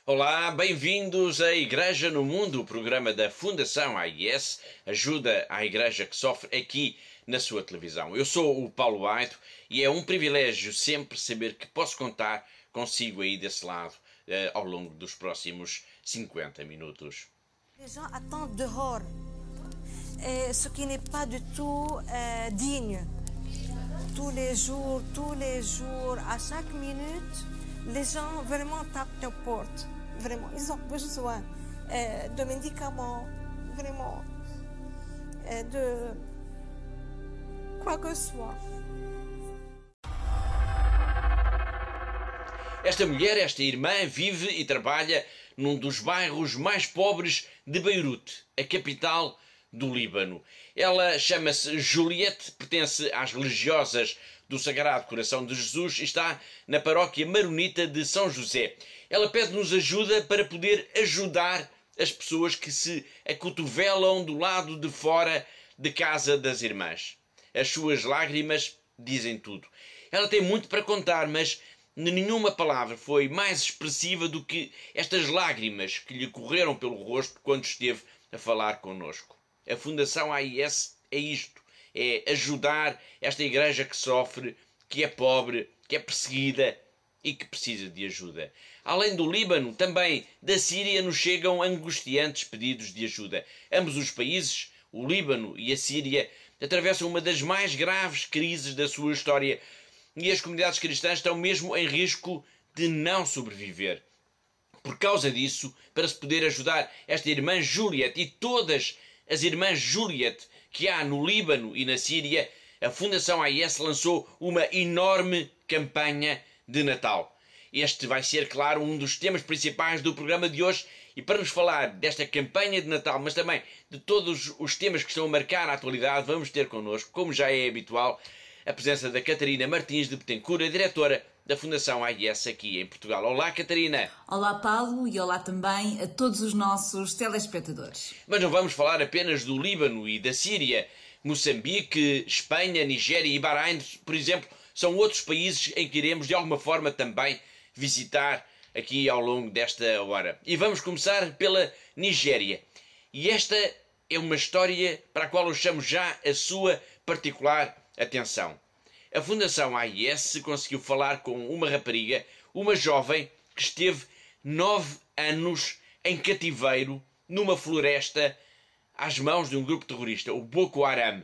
Olá, bem-vindos à Igreja no Mundo, o programa da Fundação AIS, ajuda à Igreja que sofre aqui na sua televisão. Eu sou o Paulo Baito e é um privilégio sempre saber que posso contar consigo aí desse lado ao longo dos próximos 50 minutos. Les gens attendent dehors, ce qui n'est pas du tout digne. Tous les jours, à chaque minute, les gens vraiment tapent aux portes. Vraiment, ils ont besoin de médicaments, vraiment, de quoi que ce soit. Esta mulher, esta irmã, vive e trabalha num dos bairros mais pobres de Beirute, a capital do Líbano. Ela chama-se Juliette, pertence às religiosas do Sagrado Coração de Jesus e está na paróquia maronita de São José. Ela pede-nos ajuda para poder ajudar as pessoas que se acotovelam do lado de fora de casa das irmãs. As suas lágrimas dizem tudo. Ela tem muito para contar, mas nenhuma palavra foi mais expressiva do que estas lágrimas que lhe correram pelo rosto quando esteve a falar connosco. A Fundação AIS é isto, é ajudar esta igreja que sofre, que é pobre, que é perseguida e que precisa de ajuda. Além do Líbano, também da Síria nos chegam angustiantes pedidos de ajuda. Ambos os países, o Líbano e a Síria, atravessam uma das mais graves crises da sua história e as comunidades cristãs estão mesmo em risco de não sobreviver. Por causa disso, para se poder ajudar esta irmã Juliette e todas as irmãs Juliette que há no Líbano e na Síria, a Fundação AIS lançou uma enorme campanha de Natal. Este vai ser, claro, um dos temas principais do programa de hoje e para nos falar desta campanha de Natal, mas também de todos os temas que estão a marcar a atualidade, vamos ter connosco, como já é habitual, a presença da Catarina Martins de Betancourt, a diretora da Fundação AIS aqui em Portugal. Olá, Catarina. Olá, Paulo, e olá também a todos os nossos telespectadores. Mas não vamos falar apenas do Líbano e da Síria. Moçambique, Espanha, Nigéria e Bahrein, por exemplo, são outros países em que iremos de alguma forma também visitar aqui ao longo desta hora. E vamos começar pela Nigéria. E esta é uma história para a qual eu chamo já a sua particular atenção. A Fundação AIS conseguiu falar com uma rapariga, uma jovem, que esteve 9 anos em cativeiro numa floresta às mãos de um grupo terrorista, o Boko Haram.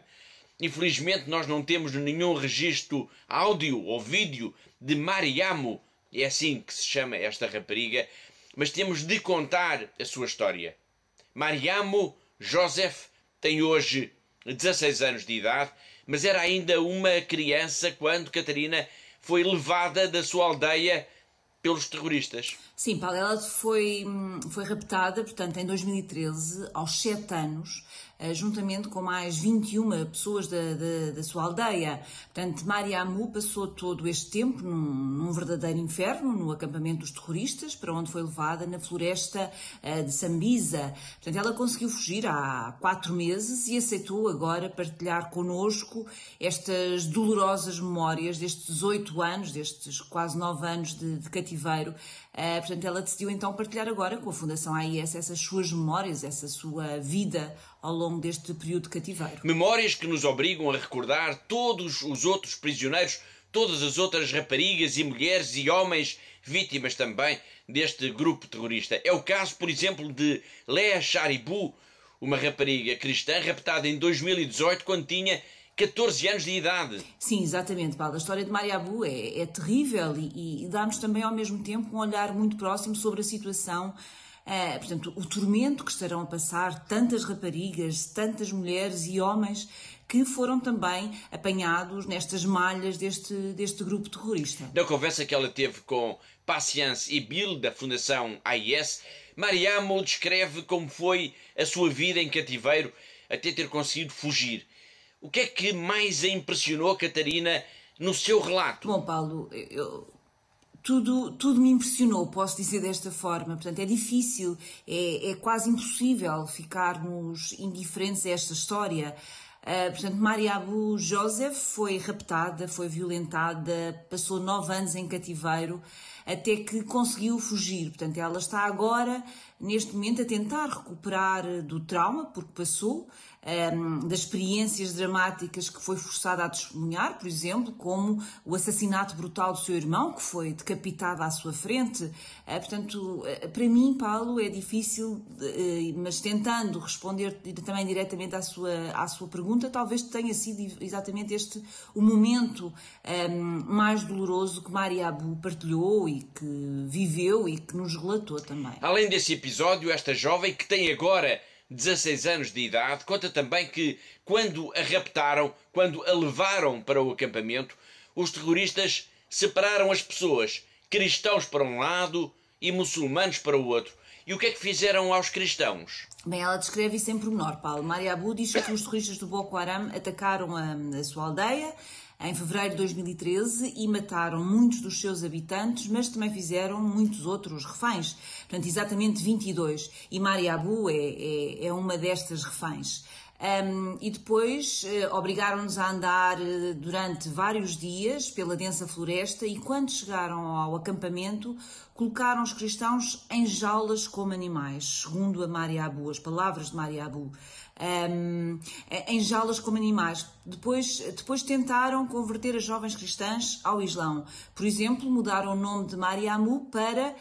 Infelizmente nós não temos nenhum registro áudio ou vídeo de Mariamo, é assim que se chama esta rapariga, mas temos de contar a sua história. Mariamo Joseph tem hoje 16 anos de idade, mas era ainda uma criança quando Catarina foi levada da sua aldeia pelos terroristas. Sim, Paulo, ela foi raptada, portanto, em 2013, aos 7 anos, juntamente com mais 21 pessoas da sua aldeia. Portanto, Mariamo passou todo este tempo num verdadeiro inferno, no acampamento dos terroristas, para onde foi levada na floresta de Sambisa. Portanto, ela conseguiu fugir há 4 meses e aceitou agora partilhar connosco estas dolorosas memórias destes 8 anos, destes quase 9 anos de cativeiro. Portanto, ela decidiu então partilhar agora com a Fundação AIS essas suas memórias, essa sua vida ao longo deste período de cativeiro. Memórias que nos obrigam a recordar todos os outros prisioneiros, todas as outras raparigas e mulheres e homens vítimas também deste grupo terrorista. É o caso, por exemplo, de Lea Sharibu, uma rapariga cristã raptada em 2018 quando tinha 14 anos de idade. Sim, exatamente, Paulo. A história de Mariamo é terrível e dá-nos também ao mesmo tempo um olhar muito próximo sobre a situação, portanto, o tormento que estarão a passar tantas raparigas, tantas mulheres e homens que foram também apanhados nestas malhas deste grupo terrorista. Na conversa que ela teve com Patience e Bill, da Fundação AIS, Mariamo descreve como foi a sua vida em cativeiro até ter conseguido fugir. O que é que mais a impressionou, Catarina, no seu relato? Bom, Paulo, tudo me impressionou, posso dizer desta forma. Portanto, é difícil, é quase impossível ficarmos indiferentes a esta história. Portanto, Mariamo Joseph foi raptada, foi violentada, passou 9 anos em cativeiro. até que conseguiu fugir. Portanto, ela está agora, neste momento, a tentar recuperar do trauma, porque passou, das experiências dramáticas que foi forçada a testemunhar, por exemplo, como o assassinato brutal do seu irmão, que foi decapitado à sua frente. Portanto, para mim, Paulo, é difícil, mas tentando responder também diretamente à sua pergunta, talvez tenha sido exatamente este o momento mais doloroso que Maria Abu partilhou e que viveu e que nos relatou também. Além desse episódio, esta jovem, que tem agora 16 anos de idade, conta também que quando a raptaram, quando a levaram para o acampamento, os terroristas separaram as pessoas, cristãos para um lado e muçulmanos para o outro. E o que é que fizeram aos cristãos? Bem, ela descreve isso em pormenor, Paulo. Maria Abu diz que os terroristas do Boko Haram atacaram a sua aldeia em fevereiro de 2013 e mataram muitos dos seus habitantes, mas também fizeram muitos outros reféns. Portanto, exatamente 22. E Maria Abu é uma destas reféns. E depois obrigaram-nos a andar durante vários dias pela densa floresta e quando chegaram ao acampamento colocaram os cristãos em jaulas como animais, segundo a Maria Abu, as palavras de Maria Abu. Em jaulas como animais. Depois tentaram converter as jovens cristãs ao Islão. Por exemplo, mudaram o nome de Maria Abu para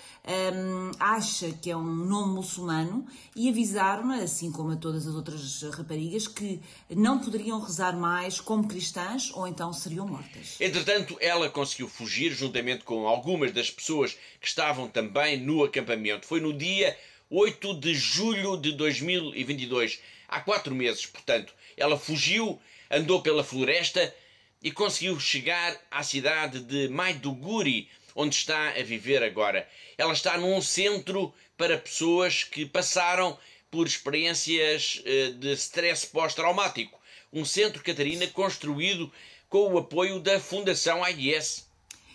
Aisha, que é um nome muçulmano, e avisaram-na, assim como a todas as outras raparigas, que não poderiam rezar mais como cristãs ou então seriam mortas. Entretanto, ela conseguiu fugir juntamente com algumas das pessoas que estavam também no acampamento. Foi no dia 8 de julho de 2022. Há 4 meses, portanto. Ela fugiu, andou pela floresta e conseguiu chegar à cidade de Maiduguri, onde está a viver agora. Ela está num centro para pessoas que passaram por experiências de stress pós-traumático. Um centro, Catarina, construído com o apoio da Fundação AIS.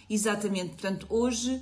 Exatamente. Portanto, hoje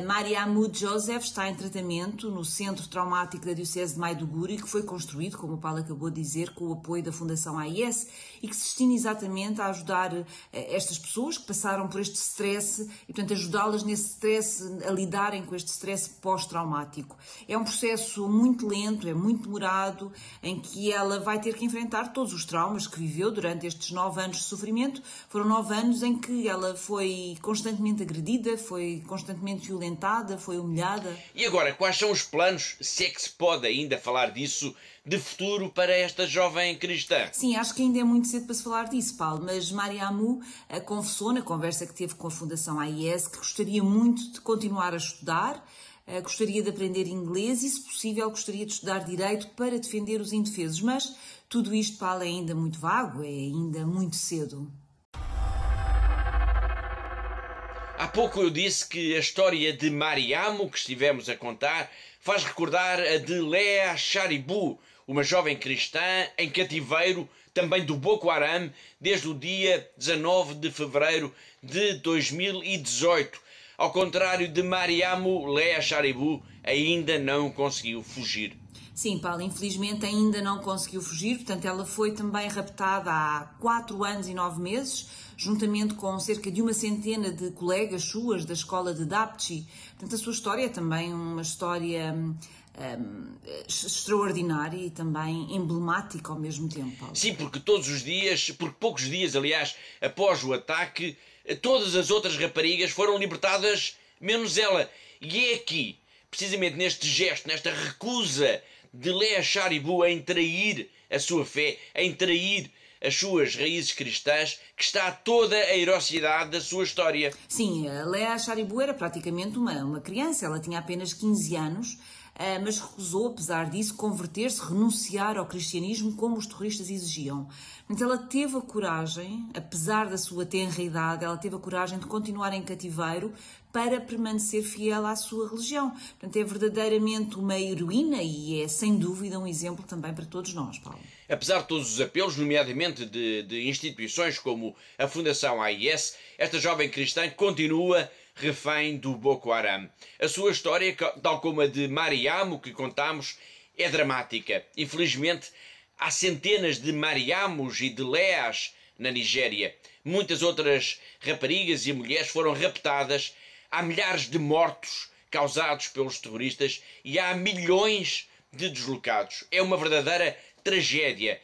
Maria Abu Joseph está em tratamento no Centro Traumático da Diocese de Maiduguri, que foi construído, como o Paulo acabou de dizer, com o apoio da Fundação AIS e que se destina exatamente a ajudar estas pessoas que passaram por este stress e, portanto, ajudá-las nesse stress, a lidarem com este stress pós-traumático. É um processo muito lento, é muito demorado, em que ela vai ter que enfrentar todos os traumas que viveu durante estes 9 anos de sofrimento. Foram 9 anos em que ela foi constantemente agredida, foi constantemente violentada, foi humilhada. E agora, quais são os planos, se é que se pode ainda falar disso, de futuro para esta jovem cristã? Sim, acho que ainda é muito cedo para se falar disso, Paulo, mas Maria Abu confessou na conversa que teve com a Fundação AIS que gostaria muito de continuar a estudar, gostaria de aprender inglês e, se possível, gostaria de estudar Direito para defender os indefesos, mas tudo isto, Paulo, é ainda muito vago, é ainda muito cedo. Há pouco eu disse que a história de Mariamo, que estivemos a contar, faz recordar a de Lea Sharibu, uma jovem cristã em cativeiro, também do Boko Haram, desde o dia 19 de fevereiro de 2018. Ao contrário de Mariamo, Lea Sharibu ainda não conseguiu fugir. Sim, Paulo, infelizmente ainda não conseguiu fugir, portanto ela foi também raptada há 4 anos e 9 meses, juntamente com cerca de 100 de colegas suas da escola de Dapchi. Portanto, a sua história é também uma história extraordinária e também emblemática ao mesmo tempo, Paulo. Sim, porque todos os dias, porque poucos dias, aliás, após o ataque, todas as outras raparigas foram libertadas, menos ela. E é aqui, precisamente neste gesto, nesta recusa de Lea Sharibu em trair a sua fé, em trair as suas raízes cristãs, que está toda a heroicidade da sua história. Sim, a Lea Sharibu era praticamente uma criança, ela tinha apenas 15 anos, mas recusou, apesar disso, converter-se, renunciar ao cristianismo como os terroristas exigiam. Então ela teve a coragem, apesar da sua tenra idade, ela teve a coragem de continuar em cativeiro para permanecer fiel à sua religião. Portanto, é verdadeiramente uma heroína e é, sem dúvida, um exemplo também para todos nós, Paulo. Apesar de todos os apelos, nomeadamente de instituições como a Fundação AIS, esta jovem cristã continua refém do Boko Haram. A sua história, tal como a de Mariamo, que contamos, é dramática. Infelizmente, há centenas de Mariamos e de Leas na Nigéria. Muitas outras raparigas e mulheres foram raptadas. há milhares de mortos causados pelos terroristas e há milhões de deslocados. É uma verdadeira tragédia.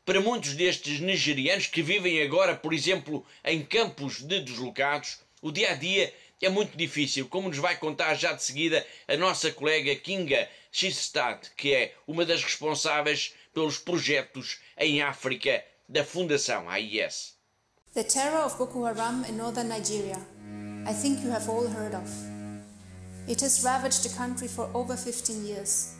Para muitos destes nigerianos que vivem agora, por exemplo, em campos de deslocados, o dia-a-dia é muito difícil, como nos vai contar já de seguida a nossa colega Kinga Schistad, que é uma das responsáveis pelos projetos em África da Fundação AIS. The terror of Boko Haram in northern Nigeria, I think you have all heard of. It has ravaged the country for over 15 years.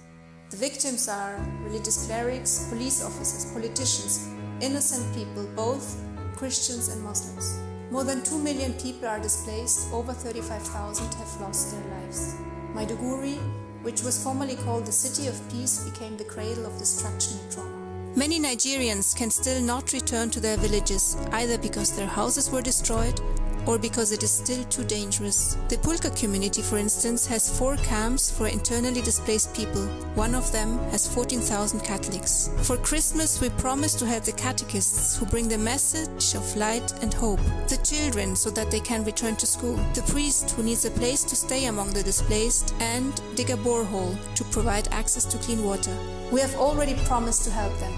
The victims are religious clerics, police officers, politicians, innocent people, both Christians and Muslims. More than 2 million people are displaced, over 35,000 have lost their lives. Maiduguri, which was formerly called the City of Peace, became the cradle of destruction and trauma. Many Nigerians can still not return to their villages, either because their houses were destroyed or because it is still too dangerous. The Pulka community, for instance, has 4 camps for internally displaced people. One of them has 14,000 Catholics. For Christmas, we promise to have the catechists who bring the message of light and hope. The children, so that they can return to school. The priest, who needs a place to stay among the displaced. And dig a borehole to provide access to clean water. We have already promised to help them.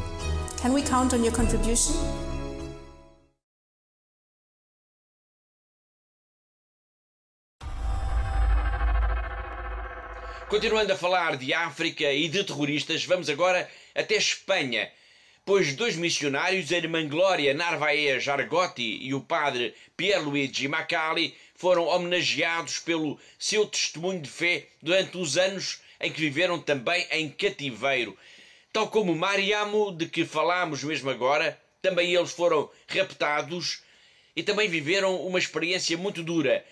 Can we count on your contribution? Continuando a falar de África e de terroristas, vamos agora até Espanha, pois 2 missionários, a irmã Glória Narvaez Argotti e o padre Pierluigi Macali, foram homenageados pelo seu testemunho de fé durante os anos em que viveram também em cativeiro. Tal como Mariamo, de que falámos mesmo agora, também eles foram raptados e também viveram uma experiência muito dura.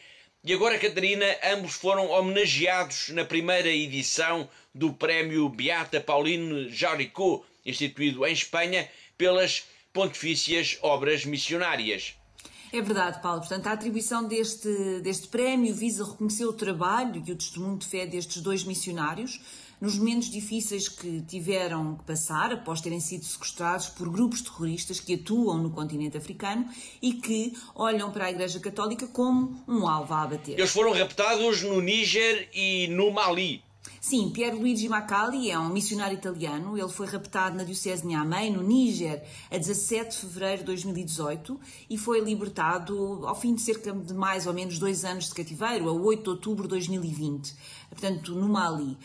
E agora, Catarina, ambos foram homenageados na primeira edição do Prémio Beata Pauline Jaricot, instituído em Espanha, pelas Pontifícias Obras Missionárias. É verdade, Paulo. Portanto, a atribuição deste prémio visa reconhecer o trabalho e o testemunho de fé destes 2 missionários nos momentos difíceis que tiveram que passar após terem sido sequestrados por grupos terroristas que atuam no continente africano e que olham para a Igreja Católica como um alvo a abater. Eles foram raptados no Níger e no Mali. Sim, Pierluigi Macali é um missionário italiano. Ele foi raptado na Diocese de Niamey, no Níger, a 17 de fevereiro de 2018 e foi libertado ao fim de cerca de mais ou menos 2 anos de cativeiro, a 8 de outubro de 2020, portanto, no Mali.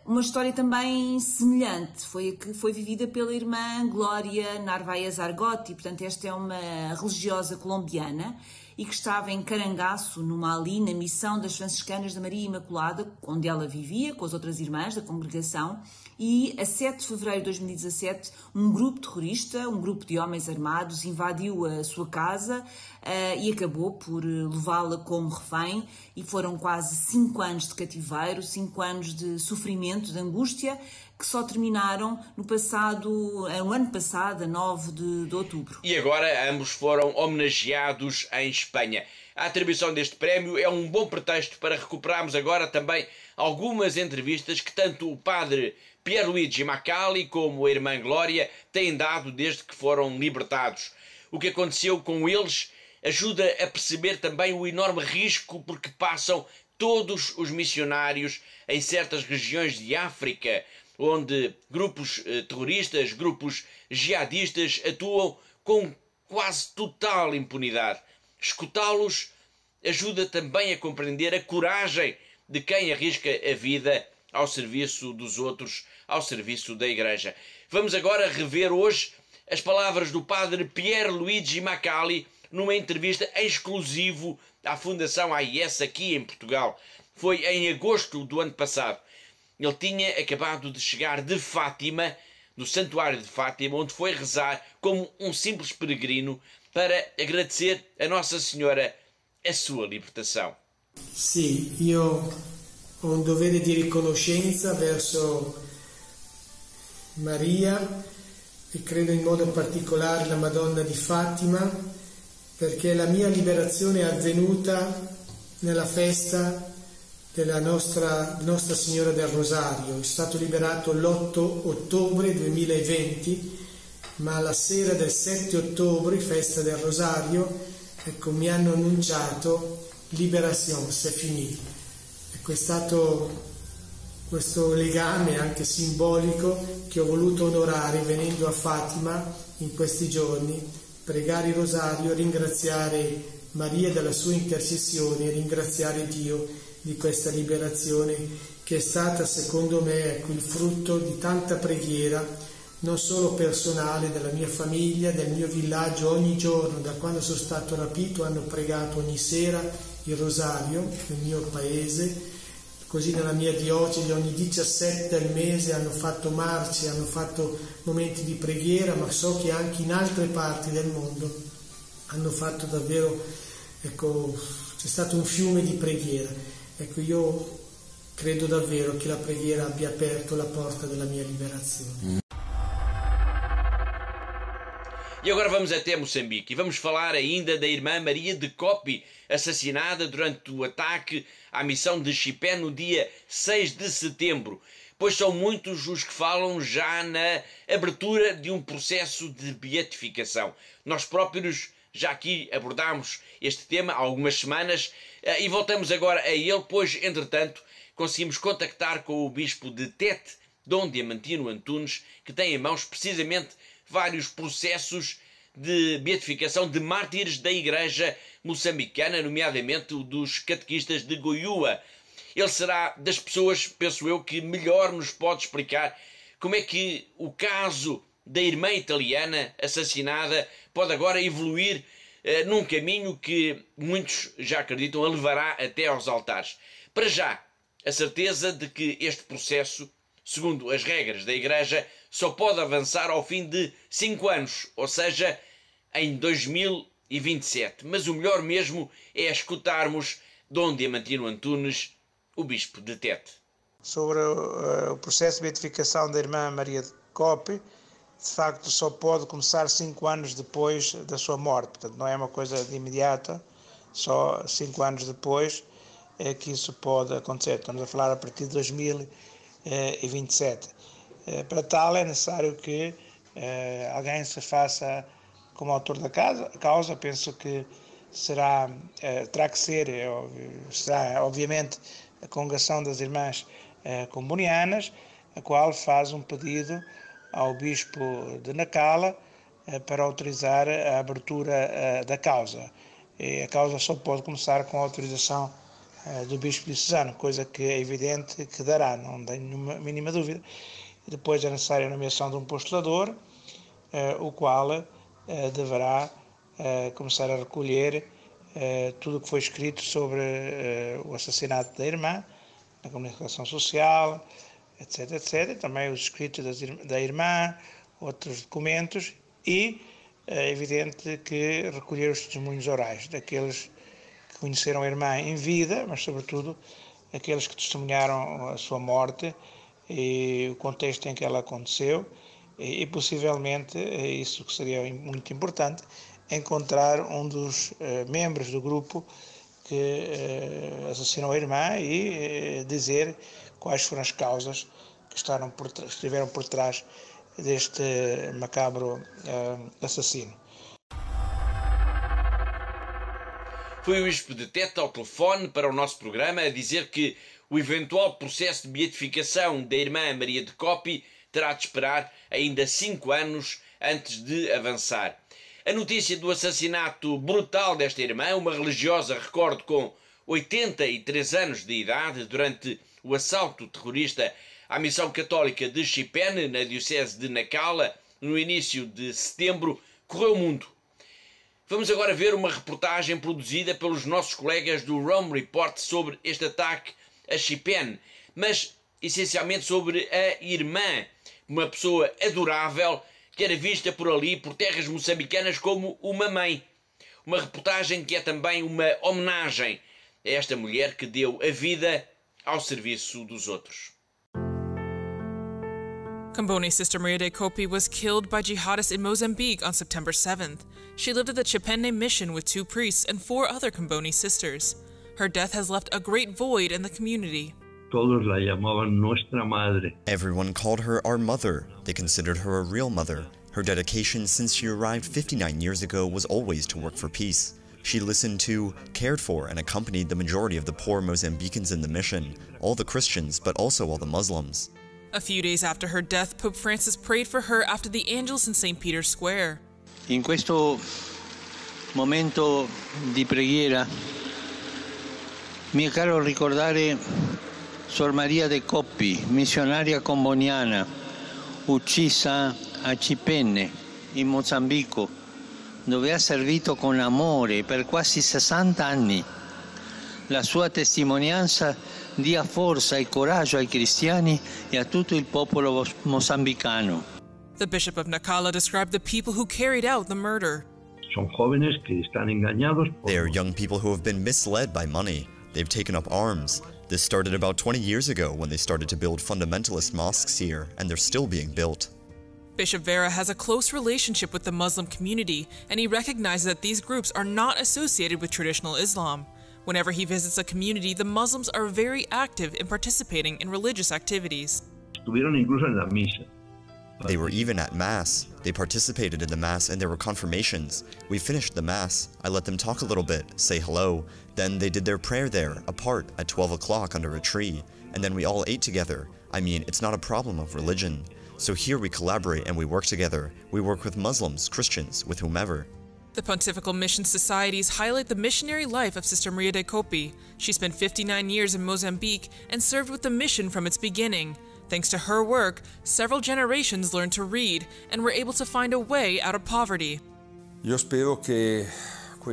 Uma história também semelhante foi a que foi vivida pela irmã Glória Narvaez Argotti. Portanto, esta é uma religiosa colombiana e que estava em Carangaço, no Mali, na missão das franciscanas da Maria Imaculada, onde ela vivia com as outras irmãs da congregação, e a 7 de fevereiro de 2017 um grupo terrorista, um grupo de homens armados, invadiu a sua casa e acabou por levá-la como refém, e foram quase 5 anos de cativeiro, 5 anos de sofrimento, de angústia, que só terminaram no ano passado, a 9 de outubro. E agora ambos foram homenageados em Espanha. A atribuição deste prémio é um bom pretexto para recuperarmos agora também algumas entrevistas que tanto o padre Pierluigi Macali como a irmã Glória têm dado desde que foram libertados. O que aconteceu com eles ajuda a perceber também o enorme risco por que passam todos os missionários em certas regiões de África, onde grupos terroristas, grupos jihadistas atuam com quase total impunidade. Escutá-los ajuda também a compreender a coragem de quem arrisca a vida ao serviço dos outros, ao serviço da Igreja. Vamos agora rever hoje as palavras do padre Pierluigi Macali numa entrevista em exclusivo à Fundação AIS aqui em Portugal. Foi em agosto do ano passado. Ele tinha acabado de chegar de Fátima, do Santuário de Fátima, onde foi rezar como um simples peregrino para agradecer a Nossa Senhora a sua libertação. Sì, io ho un dovere di riconoscenza verso Maria e credo in modo particolare la Madonna di Fatima, perché la mia liberazione è avvenuta nella festa della Nostra Signora del Rosario. È stato liberato l'8 ottobre 2020, ma la sera del 7 ottobre, festa del Rosario, ecco, mi hanno annunciato libération, c'est fini. Ecco, è stato questo legame anche simbolico che ho voluto onorare venendo a Fatima in questi giorni, pregare il rosario, ringraziare Maria della sua intercessione, ringraziare Dio di questa liberazione che è stata, secondo me, ecco, il frutto di tanta preghiera, non solo personale, della mia famiglia, del mio villaggio. Ogni giorno, da quando sono stato rapito, hanno pregato ogni sera il rosario nel mio paese. Così nella mia diocesi ogni 17 al mese hanno fatto marce, hanno fatto momenti di preghiera, ma so che anche in altre parti del mondo hanno fatto davvero, ecco, c'è stato un fiume di preghiera. Ecco, io credo davvero che la preghiera abbia aperto la porta della mia liberazione. E agora vamos até Moçambique e vamos falar ainda da irmã Maria de Copi, assassinada durante o ataque à missão de Chipé no dia 6 de setembro, pois são muitos os que falam já na abertura de um processo de beatificação. Nós próprios já aqui abordámos este tema há algumas semanas e voltamos agora a ele, pois, entretanto, conseguimos contactar com o bispo de Tete, Dom Diamantino Antunes, que tem em mãos precisamente vários processos de beatificação de mártires da Igreja moçambicana, nomeadamente o dos catequistas de Goiúa. Ele será das pessoas, penso eu, que melhor nos pode explicar como é que o caso da irmã italiana assassinada pode agora evoluir num caminho que muitos já acreditam a levará até aos altares. Para já, a certeza de que este processo, segundo as regras da Igreja, só pode avançar ao fim de 5 anos, ou seja, em 2027. Mas o melhor mesmo é escutarmos Dom Diamantino Antunes, o bispo de Tete. Sobre o processo de beatificação da irmã Maria de Copi, de facto só pode começar 5 anos depois da sua morte. Portanto, não é uma coisa de imediata, só 5 anos depois é que isso pode acontecer. Estamos a falar a partir de 2027. Para tal é necessário que alguém se faça como autor da causa. Penso que terá que ser, será obviamente a Congregação das Irmãs Combonianas, a qual faz um pedido ao Bispo de Nacala para autorizar a abertura da causa. E a causa só pode começar com a autorização do Bispo diocesano, coisa que é evidente que dará, não tenho nenhuma mínima dúvida. E depois é necessária a nomeação de um postulador, o qual deverá começar a recolher tudo o que foi escrito sobre o assassinato da irmã, na comunicação social, etc, etc. Também os escritos da irmã, outros documentos e é evidente que recolher os testemunhos orais daqueles que conheceram a irmã em vida, mas sobretudo aqueles que testemunharam a sua morte e o contexto em que ela aconteceu e possivelmente, isso que seria muito importante, encontrar um dos membros do grupo que assassinou a irmã e dizer quais foram as causas que estiveram por trás deste macabro assassino. Foi o bispo de Tete ao telefone para o nosso programa a dizer que o eventual processo de beatificação da irmã Maria de Copi terá de esperar ainda 5 anos antes de avançar. A notícia do assassinato brutal desta irmã, uma religiosa, recordo, com 83 anos de idade, durante o assalto terrorista à missão católica de Chipene, na diocese de Nacala, no início de setembro, correu o mundo. Vamos agora ver uma reportagem produzida pelos nossos colegas do Rome Report sobre este ataque a Chipene, mas essencialmente sobre a irmã, uma pessoa adorável que era vista por ali, por terras moçambicanas, como uma mãe. Uma reportagem que é também uma homenagem a esta mulher que deu a vida ao serviço dos outros. Comboni Sister Maria de Copi was killed by jihadists in Mozambique on September 7th. She lived at the Chipene mission with 2 priests and 4 other Comboni sisters. Her death has left a great void in the community. Todos la llamaban Nuestra Madre. Everyone called her our mother. They considered her a real mother. Her dedication since she arrived 59 years ago was always to work for peace. She listened to, cared for, and accompanied the majority of the poor Mozambicans in the mission, all the Christians, but also all the Muslims. A few days after her death, Pope Francis prayed for her after the Angelus in St. Peter's Square. In questo momento di preghiera mi è caro ricordare Sor Maria de Coppi, missionaria comboniana, uccisa a Chipenne, in Mozambico, dove ha servito con amore per quasi 60 anni. La sua testimonianza dia forza e coraggio ai cristiani e a tutto il popolo mozambicano. The Bishop of Nacala described the people who carried out the murder. Son jóvenes que están engañados por... They are young people who have been misled by money. They've taken up arms. This started about 20 years ago when they started to build fundamentalist mosques here, and they're still being built. Bishop Vera has a close relationship with the Muslim community, and he recognizes that these groups are not associated with traditional Islam. Whenever he visits a community, the Muslims are very active in participating in religious activities. Estuvieron incluso en la misa. They were even at Mass. They participated in the Mass and there were confirmations. We finished the Mass. I let them talk a little bit, say hello. Then they did their prayer there, apart, at 12 o'clock under a tree. And then we all ate together. I mean, it's not a problem of religion. So here we collaborate and we work together. We work with Muslims, Christians, with whomever. The Pontifical Mission Societies highlight the missionary life of Sister Maria de Coppi. She spent 59 years in Mozambique and served with the mission from its beginning. Thanks to her work, several generations learned to read and were able to find a way out of poverty.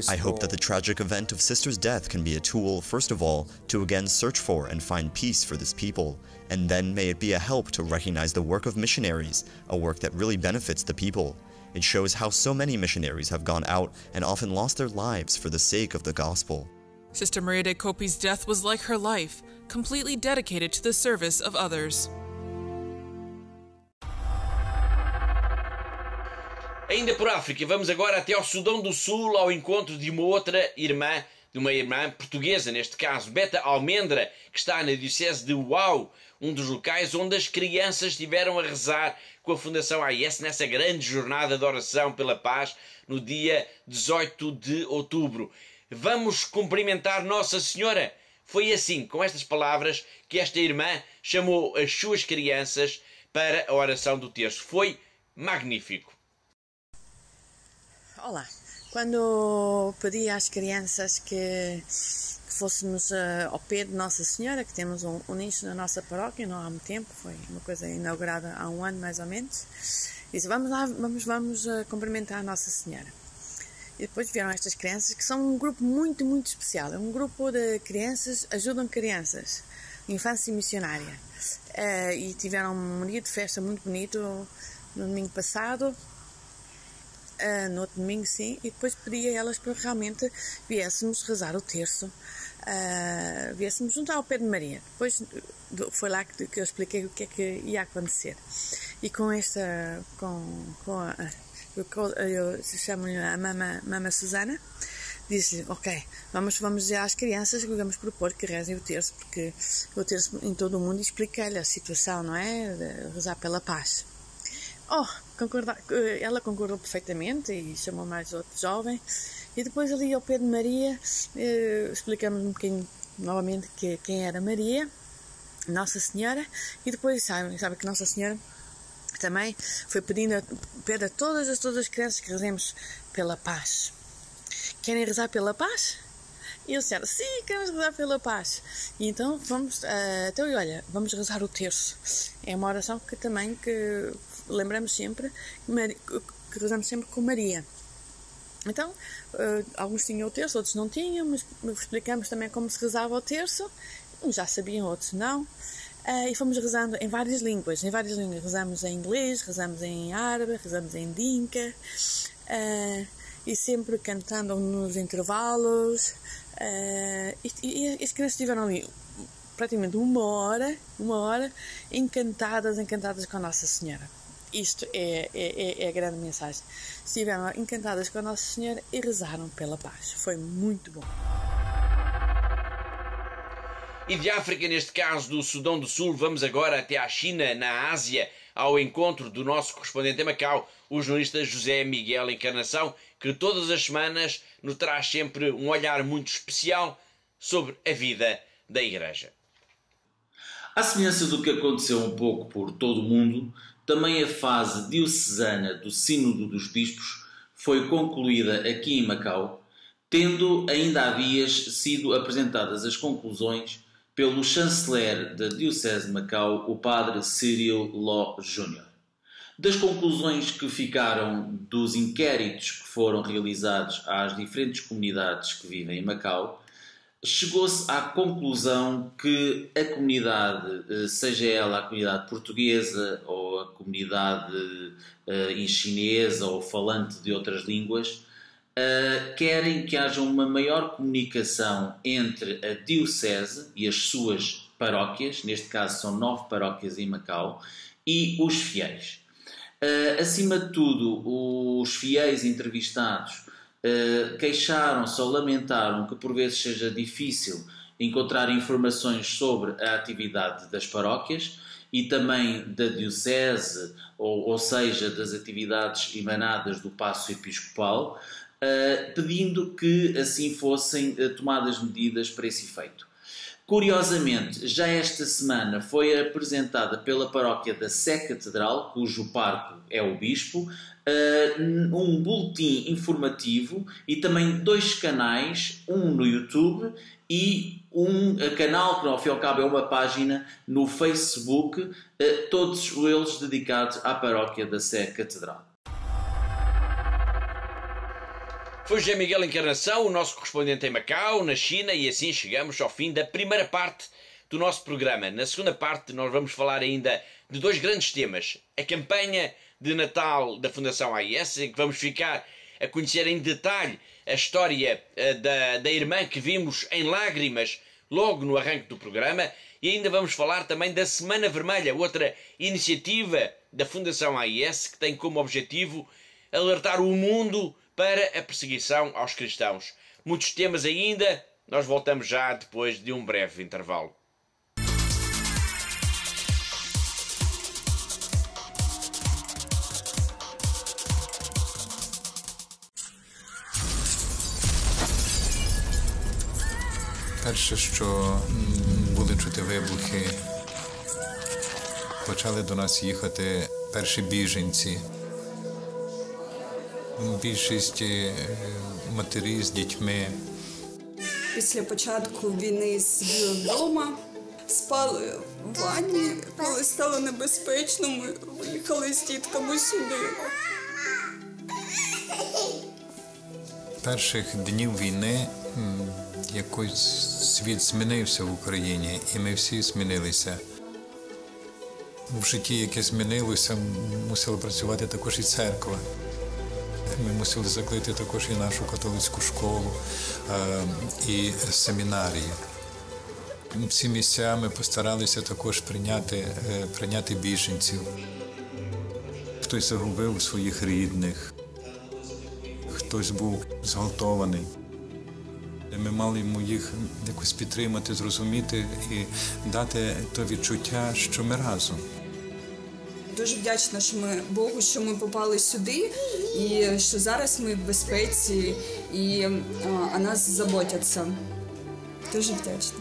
I hope that the tragic event of Sister's death can be a tool, first of all, to again search for and find peace for this people, and then may it be a help to recognize the work of missionaries, a work that really benefits the people. It shows how so many missionaries have gone out and often lost their lives for the sake of the gospel. Sister Maria de Coppi's death was like her life, completely dedicated to the service of others. Ainda por África, vamos agora até ao Sudão do Sul, ao encontro de uma irmã portuguesa, neste caso, Beta Almendra, que está na Diocese de Uau, um dos locais onde as crianças estiveram a rezar com a Fundação AIS nessa grande jornada de oração pela paz no dia 18 de outubro. Vamos cumprimentar Nossa Senhora. Foi assim, com estas palavras, que esta irmã chamou as suas crianças para a oração do terço. Foi magnífico. Olá, quando pedi às crianças que fôssemos ao pé de Nossa Senhora, que temos um nicho na nossa paróquia, não há muito tempo, foi uma coisa inaugurada há um ano mais ou menos, disse, vamos lá, vamos cumprimentar a Nossa Senhora. E depois vieram estas crianças, que são um grupo muito, muito especial, é um grupo de crianças, ajudam crianças, infância missionária, e tiveram um dia de festa muito bonito no domingo passado, no outro domingo sim, e depois pedi a elas para realmente viéssemos rezar o terço, viéssemos juntar ao pé de Maria. Depois foi lá que eu expliquei o que é que ia acontecer. E com esta, eu chamo-lhe a Mama Susana, disse-lhe, ok, vamos dizer às crianças que vamos propor que rezem o terço, porque o terço em todo o mundo explica-lhe a situação, não é? De rezar pela paz. Ela concordou perfeitamente e chamou mais outro jovem. E depois ali ao pé de Maria, explicamos um bocadinho novamente quem era Maria, Nossa Senhora, e depois sabe que Nossa Senhora também foi pedindo a todas as crianças que rezemos pela paz. Querem rezar pela paz? E eles disseram, sim, queremos rezar pela paz. E então vamos rezar o terço. É uma oração que lembramos sempre, que rezamos sempre com Maria. Então, alguns tinham o terço, outros não tinham, mas explicamos também como se rezava o terço. Uns já sabiam, outros não. E fomos rezando em várias línguas. Rezamos em inglês, rezamos em árabe, rezamos em dinka. E sempre cantando nos intervalos. E as crianças estiveram ali praticamente uma hora encantadas com a Nossa Senhora. Isto é a grande mensagem. Estiveram encantadas com a Nossa Senhora e rezaram pela paz. Foi muito bom. E de África, neste caso do Sudão do Sul, vamos agora até à China, na Ásia, ao encontro do nosso correspondente em Macau, o jornalista José Miguel Encarnação, que todas as semanas nos traz sempre um olhar muito especial sobre a vida da Igreja. À semelhança do que aconteceu um pouco por todo o mundo, também a fase diocesana do Sínodo dos Bispos foi concluída aqui em Macau, tendo ainda há dias sido apresentadas as conclusões pelo chanceler da Diocese de Macau, o padre Cyril Law Jr. Das conclusões que ficaram dos inquéritos que foram realizados às diferentes comunidades que vivem em Macau, chegou-se à conclusão que a comunidade, seja ela a comunidade portuguesa ou a comunidade em chinesa ou falante de outras línguas, querem que haja uma maior comunicação entre a diocese e as suas paróquias, neste caso são 9 paróquias em Macau, e os fiéis. Acima de tudo, os fiéis entrevistados queixaram-se ou lamentaram que por vezes seja difícil encontrar informações sobre a atividade das paróquias e também da diocese, ou seja, das atividades emanadas do paço episcopal, pedindo que assim fossem tomadas medidas para esse efeito. Curiosamente, já esta semana foi apresentada pela paróquia da Sé Catedral, cujo pároco é o bispo, um boletim informativo e também 2 canais, um no YouTube e um canal que ao fim e ao cabo é uma página no Facebook, todos eles dedicados à paróquia da Sé Catedral. Foi José Miguel Encarnação, o nosso correspondente em Macau, na China, e assim chegamos ao fim da primeira parte do nosso programa. Na segunda parte nós vamos falar ainda de 2 grandes temas. A campanha de Natal da Fundação AIS, em que vamos ficar a conhecer em detalhe a história da irmã que vimos em lágrimas logo no arranque do programa, e ainda vamos falar também da Semana Vermelha, outra iniciativa da Fundação AIS que tem como objetivo alertar o mundo para a perseguição aos cristãos. Muitos temas ainda, nós voltamos já depois de um breve intervalo. Перше, що були чути вибухи, почали до нас їхати перші біженці. Більшість матері з дітьми. Після початку війни сиділи вдома, спали в ванні, коли стало небезпечно, ми виїхали з дітками сюди. Перших днів війни якось світ змінився в Україні, і ми всі змінилися. В житті, яке змінилося, мусила працювати також і церква. Ми мусили закликати також і нашу католицьку школу, і семінарії. Всі місця ми постаралися також прийняти біженців. Хтось загубив своїх рідних, хтось був зґвалтований. Ми мали йому їх якось підтримати, зрозуміти і дати то відчуття, що ми разом. Дуже вдячна Богу, що ми попали сюди, і що зараз ми в безпеці, і о нас заботяться. Дуже вдячна.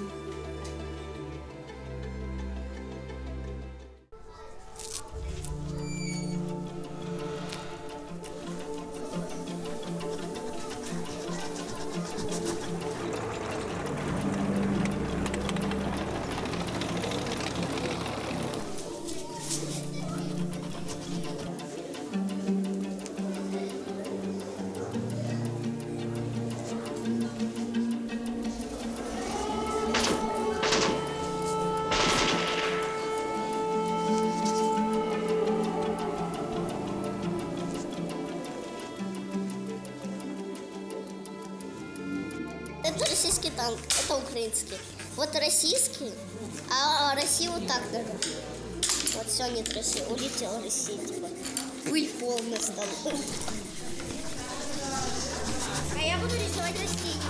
Это российский танк, это украинский. Вот российский, а Россия вот так даже. Вот все, нет России, улетела Россия. Типа. Пыль полная стала. А я буду рисовать растения.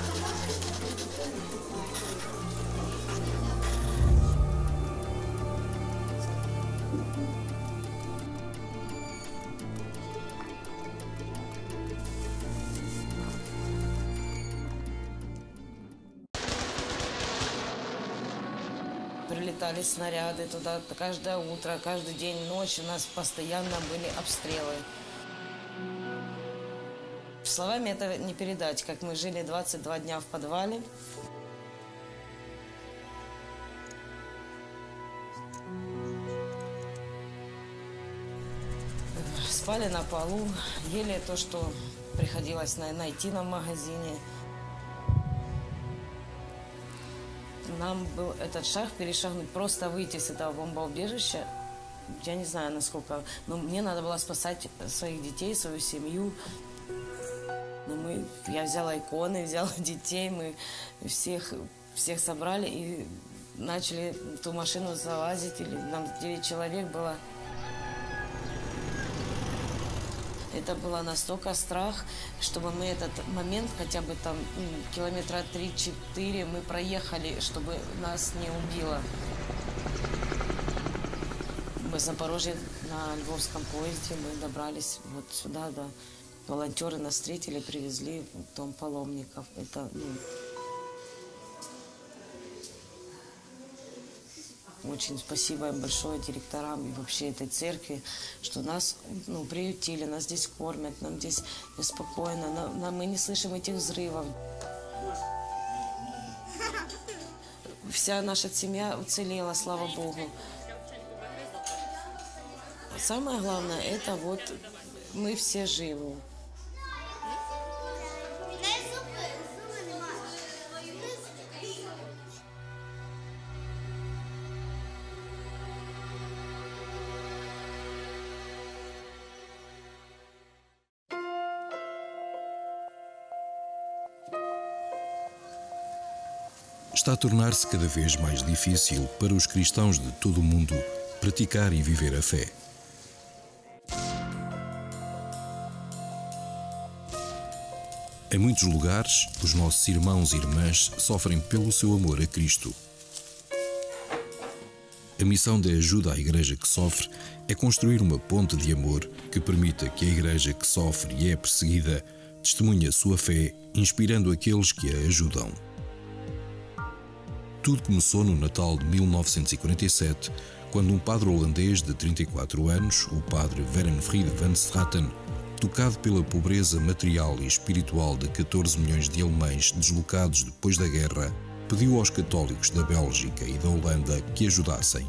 прилетали снаряды туда каждое утро, каждый день, ночь у нас постоянно были обстрелы. Словами это не передать, как мы жили 22 дня в подвале. Спали на полу, ели то, что приходилось найти нам в магазине. Нам был этот шаг перешагнуть, просто выйти с этого бомбоубежища. Я не знаю, насколько, но мне надо было спасать своих детей, свою семью. Я взяла иконы, взяла детей, мы всех собрали и начали в ту машину залазить. Нам 9 человек было. Это было настолько страх, чтобы мы этот момент, хотя бы там километра 3-4 мы проехали, чтобы нас не убило. Мы в Запорожье на Львовском поезде, мы добрались вот сюда, да. Волонтеры нас встретили, привезли в дом паломников. Это, очень спасибо им большое директорам и вообще этой церкви, что нас приютили, нас здесь кормят, нам здесь спокойно, мы не слышим этих взрывов. Вся наша семья уцелела, слава Богу. Самое главное, это вот мы все живы. Está a tornar-se cada vez mais difícil para os cristãos de todo o mundo praticar e viver a fé. Em muitos lugares, os nossos irmãos e irmãs sofrem pelo seu amor a Cristo. A missão da ajuda à Igreja que sofre é construir uma ponte de amor que permita que a Igreja que sofre e é perseguida testemunhe a sua fé, inspirando aqueles que a ajudam. Tudo começou no Natal de 1947, quando um padre holandês de 34 anos, o padre Werenfried van Straten, tocado pela pobreza material e espiritual de 14 milhões de alemães deslocados depois da guerra, pediu aos católicos da Bélgica e da Holanda que ajudassem.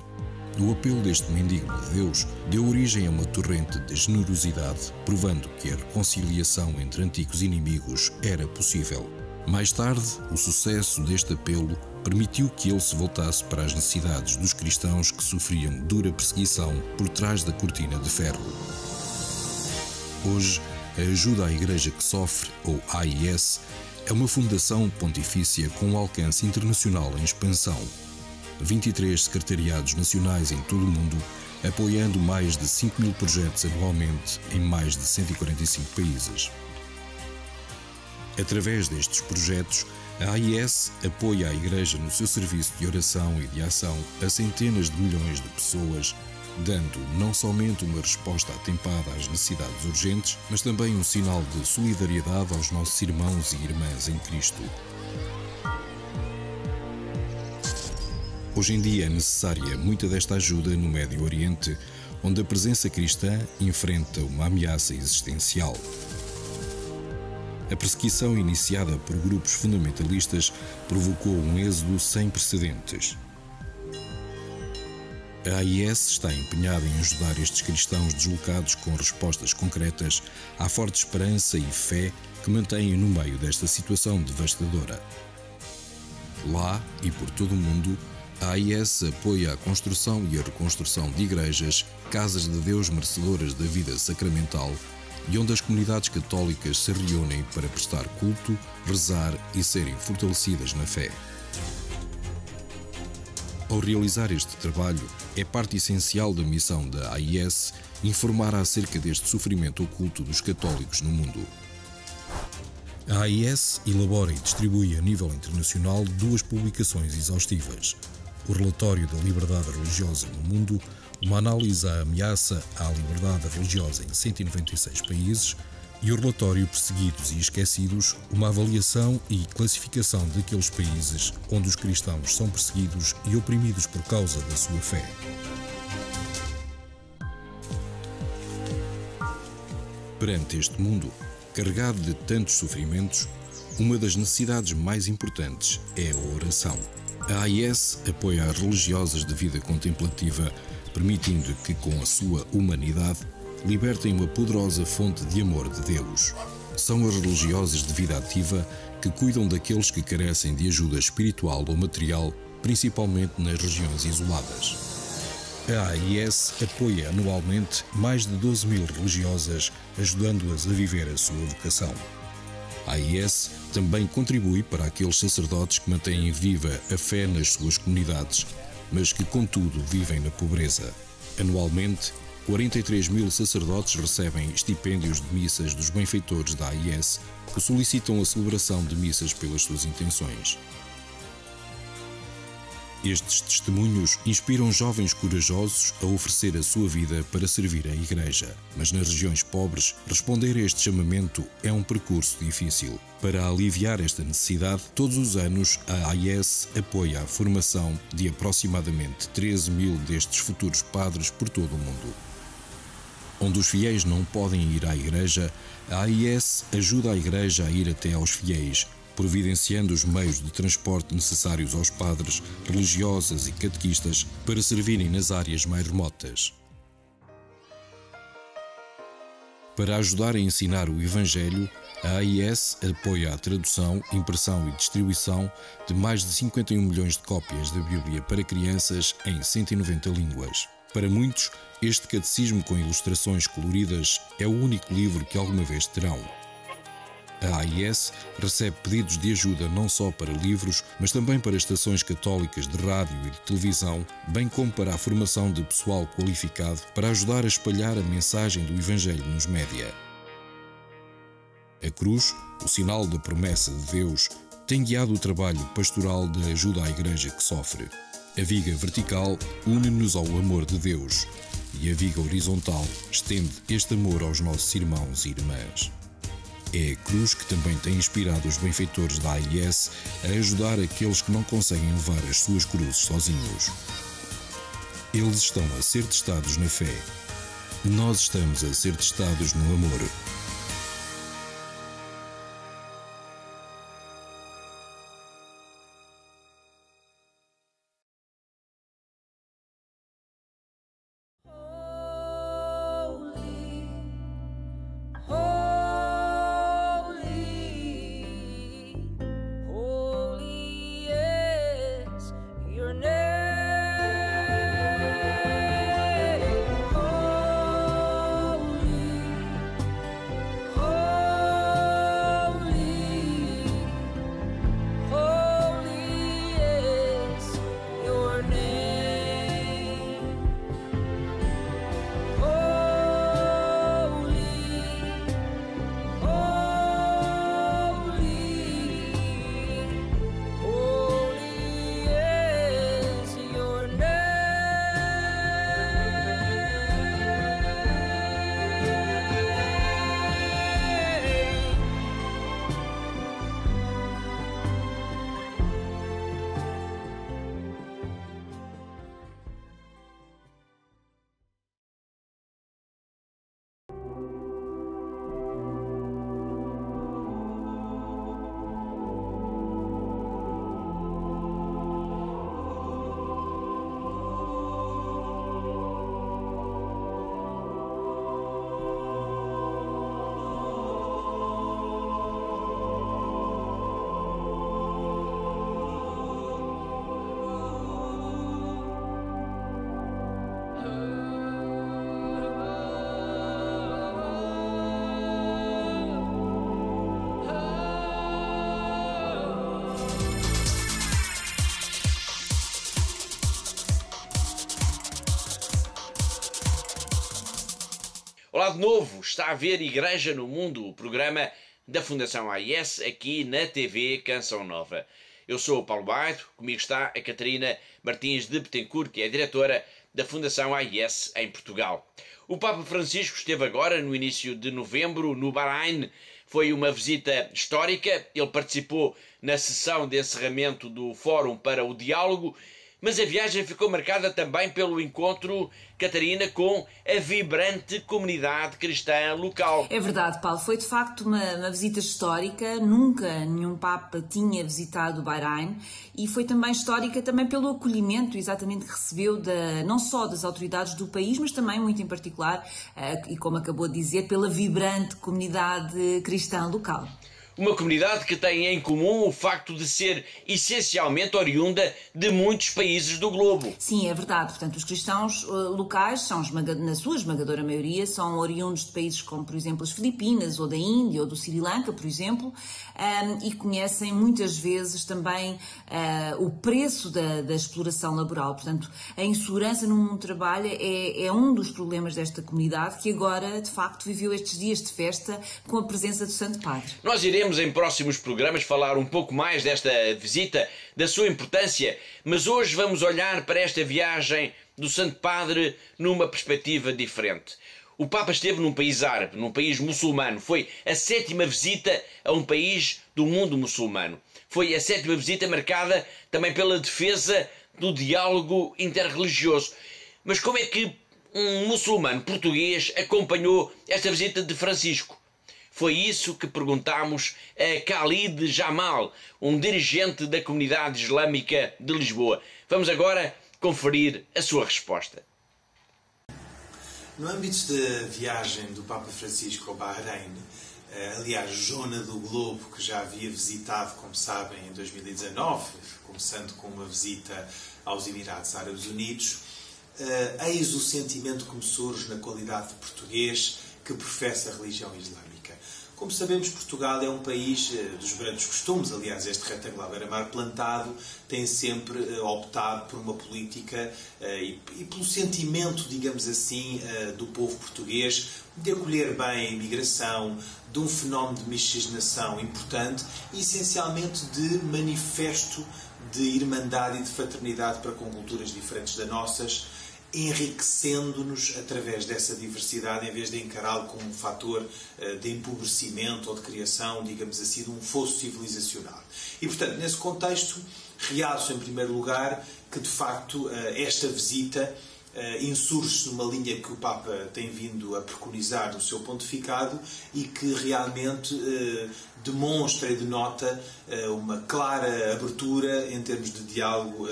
O apelo deste mendigo de Deus deu origem a uma torrente de generosidade, provando que a reconciliação entre antigos inimigos era possível. Mais tarde, o sucesso deste apelo permitiu que ele se voltasse para as necessidades dos cristãos que sofriam dura perseguição por trás da cortina de ferro. Hoje, a Ajuda à Igreja que Sofre, ou AIS, é uma fundação pontifícia com alcance internacional em expansão. 23 secretariados nacionais em todo o mundo, apoiando mais de 5.000 projetos anualmente em mais de 145 países. Através destes projetos, a AIS apoia a Igreja no seu serviço de oração e de ação a centenas de milhões de pessoas, dando não somente uma resposta atempada às necessidades urgentes, mas também um sinal de solidariedade aos nossos irmãos e irmãs em Cristo. Hoje em dia é necessária muita desta ajuda no Médio Oriente, onde a presença cristã enfrenta uma ameaça existencial. A perseguição iniciada por grupos fundamentalistas provocou um êxodo sem precedentes. A AIS está empenhada em ajudar estes cristãos deslocados com respostas concretas à forte esperança e fé que mantêm no meio desta situação devastadora. Lá e por todo o mundo, a AIS apoia a construção e a reconstrução de igrejas, casas de Deus merecedoras da vida sacramental, e onde as comunidades católicas se reúnem para prestar culto, rezar e serem fortalecidas na fé. Ao realizar este trabalho, é parte essencial da missão da AIS informar acerca deste sofrimento oculto dos católicos no mundo. A AIS elabora e distribui a nível internacional 2 publicações exaustivas: o Relatório da Liberdade Religiosa no Mundo, uma análise à ameaça à liberdade religiosa em 196 países, e o relatório Perseguidos e Esquecidos, uma avaliação e classificação daqueles países onde os cristãos são perseguidos e oprimidos por causa da sua fé. Perante este mundo, carregado de tantos sofrimentos, uma das necessidades mais importantes é a oração. A AIS apoia as religiosas de vida contemplativa, permitindo que, com a sua humanidade, libertem uma poderosa fonte de amor de Deus. São as religiosas de vida ativa que cuidam daqueles que carecem de ajuda espiritual ou material, principalmente nas regiões isoladas. A AIS apoia anualmente mais de 12.000 religiosas, ajudando-as a viver a sua vocação. A AIS também contribui para aqueles sacerdotes que mantêm viva a fé nas suas comunidades, mas que, contudo, vivem na pobreza. Anualmente, 43.000 sacerdotes recebem estipêndios de missas dos benfeitores da AIS, que solicitam a celebração de missas pelas suas intenções. Estes testemunhos inspiram jovens corajosos a oferecer a sua vida para servir a Igreja. Mas nas regiões pobres, responder a este chamamento é um percurso difícil. Para aliviar esta necessidade, todos os anos a AIS apoia a formação de aproximadamente 13.000 destes futuros padres por todo o mundo. Onde os fiéis não podem ir à Igreja, a AIS ajuda a Igreja a ir até aos fiéis, providenciando os meios de transporte necessários aos padres, religiosas e catequistas para servirem nas áreas mais remotas. Para ajudar a ensinar o Evangelho, a AIS apoia a tradução, impressão e distribuição de mais de 51 milhões de cópias da Bíblia para crianças em 190 línguas. Para muitos, este catecismo com ilustrações coloridas é o único livro que alguma vez terão. A AIS recebe pedidos de ajuda não só para livros, mas também para estações católicas de rádio e de televisão, bem como para a formação de pessoal qualificado para ajudar a espalhar a mensagem do Evangelho nos média. A cruz, o sinal da promessa de Deus, tem guiado o trabalho pastoral de ajuda à Igreja que sofre. A viga vertical une-nos ao amor de Deus e a viga horizontal estende este amor aos nossos irmãos e irmãs. É a cruz que também tem inspirado os benfeitores da AIS a ajudar aqueles que não conseguem levar as suas cruzes sozinhos. Eles estão a ser testados na fé. Nós estamos a ser testados no amor. Olá de novo, está a ver Igreja no Mundo, o programa da Fundação AIS aqui na TV Canção Nova. Eu sou o Paulo Bairro, comigo está a Catarina Martins de Betancourt, que é a diretora da Fundação AIS em Portugal. O Papa Francisco esteve agora, no início de novembro, no Bahrein. Foi uma visita histórica. Ele participou na sessão de encerramento do Fórum para o Diálogo, mas a viagem ficou marcada também pelo encontro, Catarina, com a vibrante comunidade cristã local. É verdade, Paulo. Foi de facto uma visita histórica. Nunca nenhum Papa tinha visitado o Bahrein, e foi também histórica também pelo acolhimento exatamente que recebeu não só das autoridades do país, mas também, muito em particular, e como acabou de dizer, pela vibrante comunidade cristã local. Uma comunidade que tem em comum o facto de ser essencialmente oriunda de muitos países do globo. Sim, é verdade. Portanto, os cristãos locais, na sua esmagadora maioria, são oriundos de países como, por exemplo, as Filipinas, ou da Índia, ou do Sri Lanka, por exemplo, e conhecem muitas vezes também o preço da exploração laboral. Portanto, a insegurança no mundo do trabalho é um dos problemas desta comunidade, que agora, de facto, viveu estes dias de festa com a presença do Santo Padre. Nós iremos em próximos programas falar um pouco mais desta visita, da sua importância, mas hoje vamos olhar para esta viagem do Santo Padre numa perspectiva diferente. O Papa esteve num país árabe, num país muçulmano. Foi a 7ª visita a um país do mundo muçulmano. Foi a 7ª visita marcada também pela defesa do diálogo interreligioso. Mas como é que um muçulmano português acompanhou esta visita de Francisco? Foi isso que perguntámos a Khalid Jamal, um dirigente da comunidade islâmica de Lisboa. Vamos agora conferir a sua resposta. No âmbito da viagem do Papa Francisco ao Bahrein, aliás, zona do globo que já havia visitado, como sabem, em 2019, começando com uma visita aos Emirados Árabes Unidos, eis o sentimento que me surge na qualidade de português que professa a religião islâmica. Como sabemos, Portugal é um país dos brancos costumes. Aliás, este retangular beira-mar plantado tem sempre optado por uma política e pelo sentimento, digamos assim, do povo português de acolher bem a imigração, de um fenómeno de miscigenação importante e, essencialmente, de manifesto de irmandade e de fraternidade para com culturas diferentes das nossas, enriquecendo-nos através dessa diversidade, em vez de encará-lo como um fator de empobrecimento ou de criação, digamos assim, de um fosso civilizacional. E, portanto, nesse contexto, realço em primeiro lugar que, de facto, esta visita insurge-se numa linha que o Papa tem vindo a preconizar no seu pontificado e que realmente demonstra e denota uma clara abertura em termos de diálogo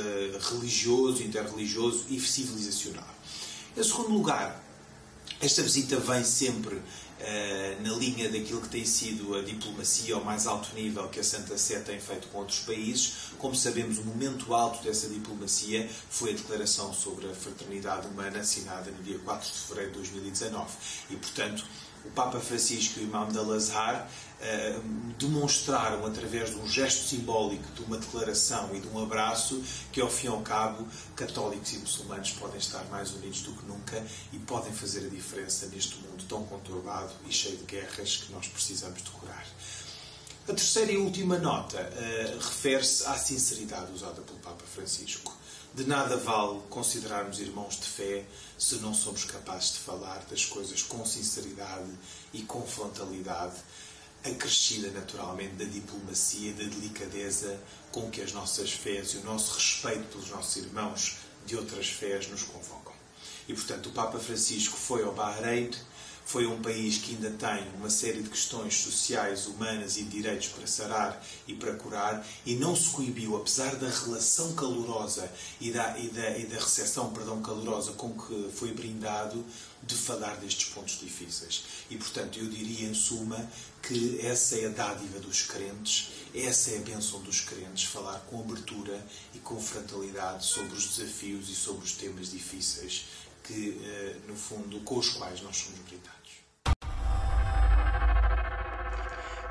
religioso, interreligioso e civilizacional. Em segundo lugar, esta visita vem sempre na linha daquilo que tem sido a diplomacia ao mais alto nível que a Santa Sé tem feito com outros países. Como sabemos, o momento alto dessa diplomacia foi a declaração sobre a fraternidade humana assinada no dia 4 de fevereiro de 2019. E, portanto, o Papa Francisco e o Imam Al-Azhar demonstraram, através de um gesto simbólico, de uma declaração e de um abraço, que, ao fim e ao cabo, católicos e muçulmanos podem estar mais unidos do que nunca e podem fazer a diferença neste mundo tão conturbado e cheio de guerras que nós precisamos de curar. A terceira e última nota refere-se à sinceridade usada pelo Papa Francisco. De nada vale considerarmos irmãos de fé se não somos capazes de falar das coisas com sinceridade e com frontalidade, acrescida naturalmente da diplomacia e da delicadeza com que as nossas fés e o nosso respeito pelos nossos irmãos de outras fés nos convocam. E, portanto, o Papa Francisco foi ao Bahrein, foi um país que ainda tem uma série de questões sociais, humanas e de direitos para sarar e para curar, e não se coibiu, apesar da relação calorosa e da recepção, calorosa com que foi brindado, de falar destes pontos difíceis. E, portanto, eu diria, em suma, que essa é a dádiva dos crentes, essa é a bênção dos crentes, falar com abertura e com frontalidade sobre os desafios e sobre os temas difíceis que, no fundo, com os quais nós somos brindados.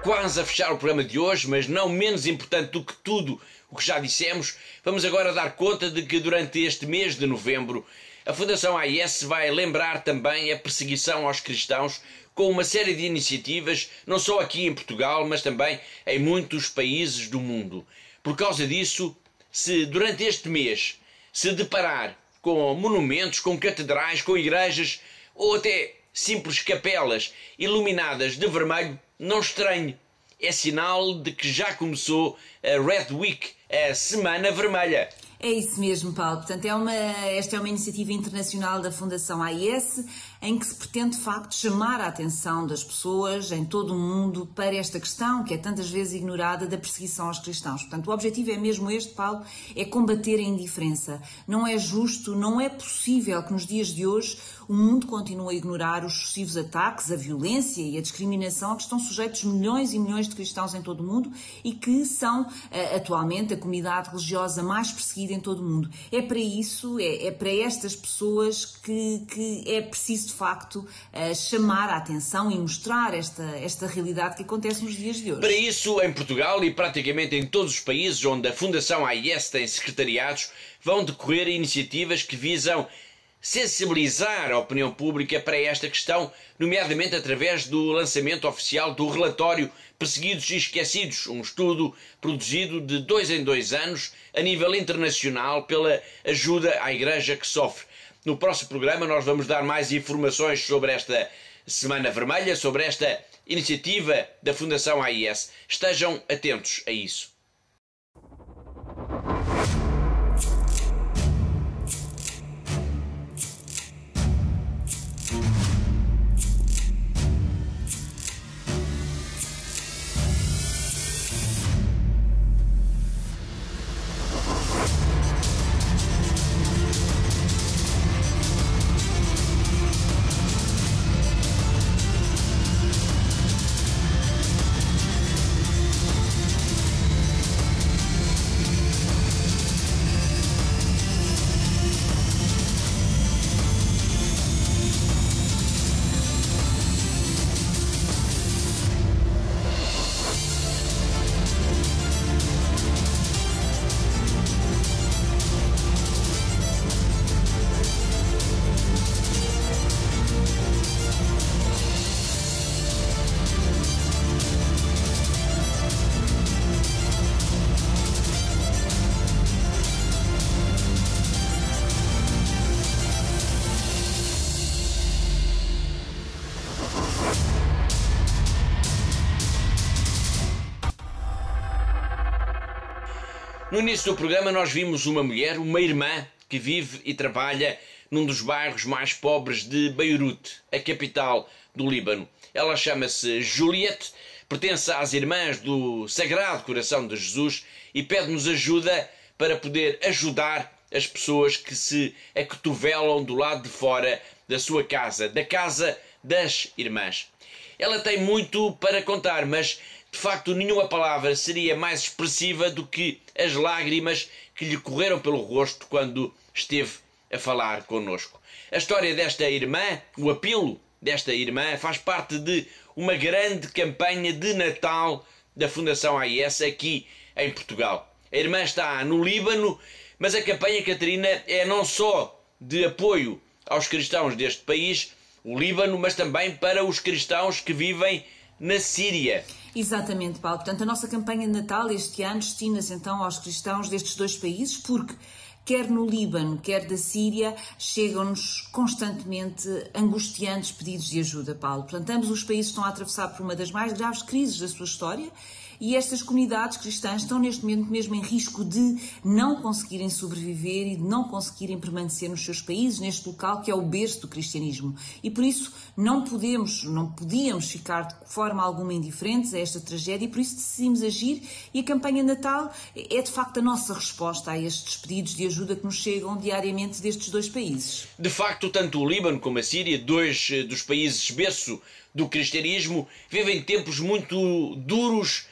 Quase a fechar o programa de hoje, mas não menos importante do que tudo o que já dissemos, vamos agora dar conta de que durante este mês de novembro a Fundação AIS vai lembrar também a perseguição aos cristãos com uma série de iniciativas, não só aqui em Portugal, mas também em muitos países do mundo. Por causa disso, se durante este mês se deparar com monumentos, com catedrais, com igrejas ou até simples capelas iluminadas de vermelho, não estranhe. É sinal de que já começou a Red Week, a Semana Vermelha. É isso mesmo, Paulo. Portanto, esta é uma iniciativa internacional da Fundação AIS em que se pretende, de facto, chamar a atenção das pessoas em todo o mundo para esta questão, que é tantas vezes ignorada, da perseguição aos cristãos. Portanto, o objetivo é mesmo este, Paulo, é combater a indiferença. Não é justo, não é possível que nos dias de hoje o mundo continue a ignorar os sucessivos ataques, a violência e a discriminação a que estão sujeitos milhões e milhões de cristãos em todo o mundo e que são, atualmente, a comunidade religiosa mais perseguida em todo o mundo. É para isso, é para estas pessoas que é preciso, de facto, chamar a atenção e mostrar esta realidade que acontece nos dias de hoje. Para isso, em Portugal e praticamente em todos os países onde a Fundação AIS tem secretariados, vão decorrer iniciativas que visam sensibilizar a opinião pública para esta questão, nomeadamente através do lançamento oficial do relatório Perseguidos e Esquecidos, um estudo produzido de 2 em 2 anos a nível internacional pela ajuda à Igreja que sofre. No próximo programa nós vamos dar mais informações sobre esta Semana Vermelha, sobre esta iniciativa da Fundação AIS. Estejam atentos a isso. No início do programa nós vimos uma mulher, uma irmã, que vive e trabalha num dos bairros mais pobres de Beirute, a capital do Líbano. Ela chama-se Juliette, pertence às Irmãs do Sagrado Coração de Jesus e pede-nos ajuda para poder ajudar as pessoas que se acotovelam do lado de fora da sua casa, da casa das Irmãs. Ela tem muito para contar, mas de facto nenhuma palavra seria mais expressiva do que as lágrimas que lhe correram pelo rosto quando esteve a falar connosco. A história desta irmã, o apelo desta irmã, faz parte de uma grande campanha de Natal da Fundação AIS aqui em Portugal. A irmã está no Líbano, mas a campanha, Catarina, é não só de apoio aos cristãos deste país, o Líbano, mas também para os cristãos que vivem na Síria. Exatamente, Paulo. Portanto, a nossa campanha de Natal este ano destina-se então aos cristãos destes dois países, porque quer no Líbano, quer da Síria, chegam-nos constantemente angustiantes pedidos de ajuda, Paulo. Portanto, ambos os países estão a atravessar por uma das mais graves crises da sua história e estas comunidades cristãs estão neste momento mesmo em risco de não conseguirem sobreviver e de não conseguirem permanecer nos seus países, neste local que é o berço do cristianismo. E por isso não podíamos ficar de forma alguma indiferentes a esta tragédia e por isso decidimos agir e a campanha Natal é de facto a nossa resposta a estes pedidos de ajuda que nos chegam diariamente destes dois países. De facto, tanto o Líbano como a Síria, dois dos países berço do cristianismo, vivem tempos muito duros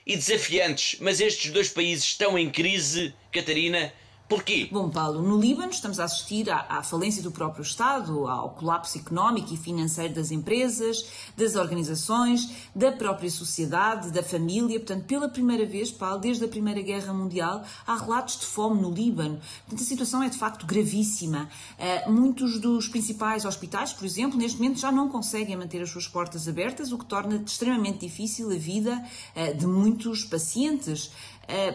e desafiantes, mas estes dois países estão em crise, Catarina. Porquê? Bom, Paulo, no Líbano estamos a assistir à falência do próprio Estado, ao colapso económico e financeiro das empresas, das organizações, da própria sociedade, da família. Portanto, pela primeira vez, Paulo, desde a Primeira Guerra Mundial, há relatos de fome no Líbano. Portanto, a situação é de facto gravíssima. Muitos dos principais hospitais, por exemplo, neste momento já não conseguem manter as suas portas abertas, o que torna extremamente difícil a vida de muitos pacientes.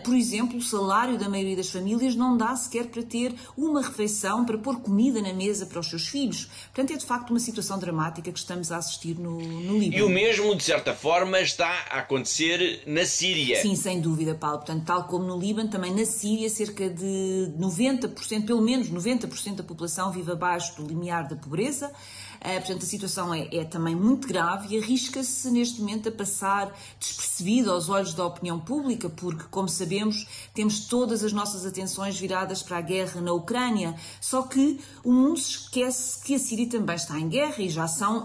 Por exemplo, o salário da maioria das famílias não dá sequer para ter uma refeição, para pôr comida na mesa para os seus filhos. Portanto, é de facto uma situação dramática que estamos a assistir no Líbano. E o mesmo, de certa forma, está a acontecer na Síria. Sim, sem dúvida, Paulo. Portanto, tal como no Líbano, também na Síria, cerca de 90%, pelo menos 90% da população vive abaixo do limiar da pobreza. Portanto, a situação é também muito grave e arrisca-se neste momento a passar despercebido aos olhos da opinião pública, porque, como sabemos, temos todas as nossas atenções viradas para a guerra na Ucrânia. Só que o mundo se esquece que a Síria também está em guerra e